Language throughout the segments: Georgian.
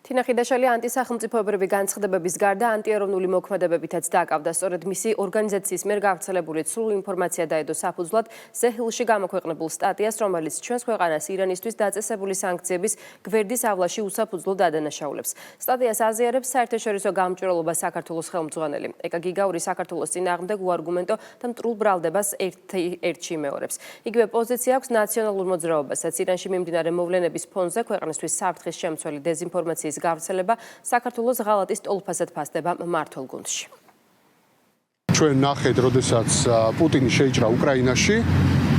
თინა ხიდაშელი ანტისახელმწიფოებრივი განცხადებების გარდა ანტიეროვნული მოქმედებებითაც დააკავდა. სწორედ მისი ორგანიზაციის მიერ გავრცელებული სრულ ინფორმაცია დაედო საფუძვლად ზეჰილში გამოქვეყნებულ სტატიას, რომელიც ჩვენს ქვეყანას ირანისთვის დაწესებული სანქციების გვერდის ავლაში უსაფუძვლოდ ადანაშაულებს. სტატიას აზიარებს საერთაშორისო გამჭვირვალობა საქართველოს ხელმძღვანელი. ეკა გიგაური საქართველოს წინააღმდეგ უარგუმენტო და მტრულ ბრალდებას ერთში იმეორებს. იგივე პოზიცია აქვს ნაციონალურ მოძრაობასაც. ირანში მიმდინარე მოვლენების ფონზე ქვეყნისთვის საფრთხის შემცველი დეზინფორმაციის გავრცელება საქართველოს ღალატის ტოლფასად ფასდება მმართველ გუნდში. ჩვენ ნახეთ, როდესაც პუტინი შეიჭრა უკრაინაში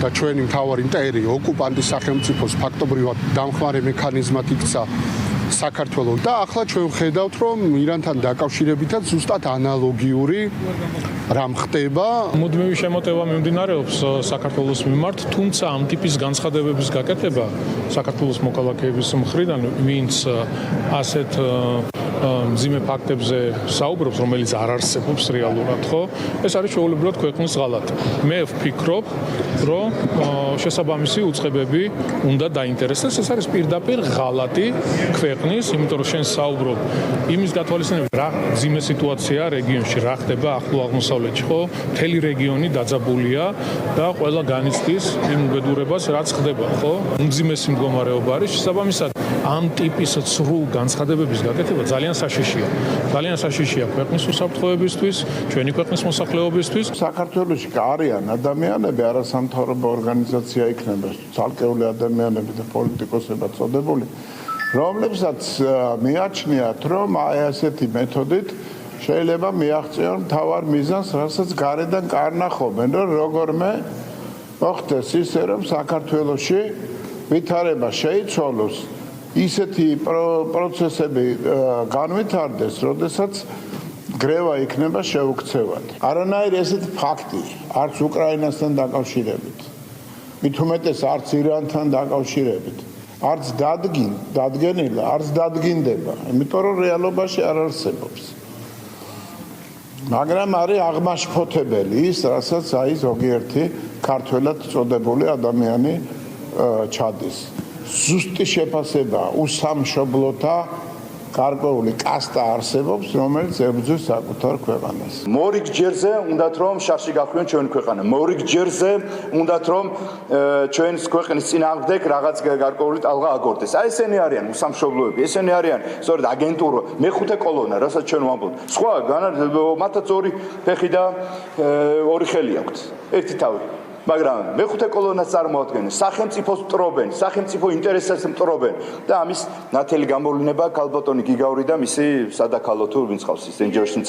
და ჩვენი მთავარი მტერი ოკუპანტის სახელმწიფოს ფაქტობრივად დამხმარე მექანიზმად იქცა საქართველოს და ახლა ჩვენ ვხედავთ, რომ ირანთან დაკავშირებითაც ზუსტად ანალოგიური რამ ხდება. მუდმივი შემოტევა მიმდინარეობს საქართველოს მიმართ, თუმცა ამ ტიპის განცხადებების გაკეთება საქართველოს მოქალაქეების მხრიდან, ვინც ასეთ მძიმე ფაქტებზე საუბრობს, რომელიც არ არსებობს რეალურად, ხო? ეს არის ჩვეულებრივად ქვეყნის ღალატი. მე ვფიქრობ, რომ შესაბამისი უწყებები უნდა დაინტერესდეს. ეს არის პირდაპირ ღალატი ქვეყნის, იმიტომ რომ შენ საუბრობ იმის გათვალისწინებით, რა მძიმე სიტუაციაა რეგიონში, რა ხდება ახლო აღმოსავლეთში, ხო? მთელი რეგიონი დაძაბულია და ყველა განიცდის იმ უბედურებას, რაც ხდება, ხო? უმძიმესი მდგომარეობა არის. შესაბამისად, ამ ტიპის სრულ განცხადებების გაკეთება ძალიან საშიშია. ძალიან საშიშია ქვეყნის უსაფრთხოებისთვის, ჩვენი ქვეყნის მოსახლეობისთვის. საქართველოში არიან ადამიანები, არასამთავრობო ორგანიზაცია იქნება, ცალკეული ადამიანები და პოლიტიკოსებად წოდებული, რომლებსაც მიაჩნიათ, რომ აი ასეთი მეთოდით შეიძლება მიაღწიონ მთავარ მიზანს, რასაც გარედან კარნახობენ, რომ როგორმე მოხდეს ისე, რომ საქართველოში ვითარება შეიცვალოს, ისეთი პროცესები განვითარდეს, როდესაც გრევა იქნება შეუქცევად. არანაირი ესეთი ფაქტი არც უკრაინასთან დაკავშირებით, მით უმეტეს არც ირანთან დაკავშირებით, არც დადგენილა, არც დადგინდება, იმიტომ რომ რეალობაში არ არსებობს. მაგრამ არის აღმაშფოთებელი ის, რასაც აი ზოგიერთი ქართველად წოდებული ადამიანი ჩადის. ზუსტი შეფასება უსამშობლოთა გარკვეული კასტა არსებობს, რომელიც ებრძვის საკუთარ ქვეყანას. მორიგ ჯერზე უნდათ რომ შარში გახვიონ ჩვენი ქვეყანა. მორიგ ჯერზე უნდათ რომ ჩვენს ქვეყნის წინააღმდეგ რაღაც გარკვეული ტალღა აგორდეს. აი ესენი არიან უსამშობლოები, ესენი არიან სწორედ აგენტურა, მეხუთე კოლონა, რასაც ჩვენ ვამბობთ. სხვა მათაც ორი ფეხი და ორი ხელი აქვთ. ერთი თავი. მაგრამ მეხუთე კოლონას წარმოადგენენ, სახელმწიფოს მტრობენ, სახელმწიფო ინტერესებს მტრობენ და ამის ნათელი გამოვლინება ქალბატონი გიგაური და მისი სადაქალო თუ ვინც ყავს ის ენჯერში.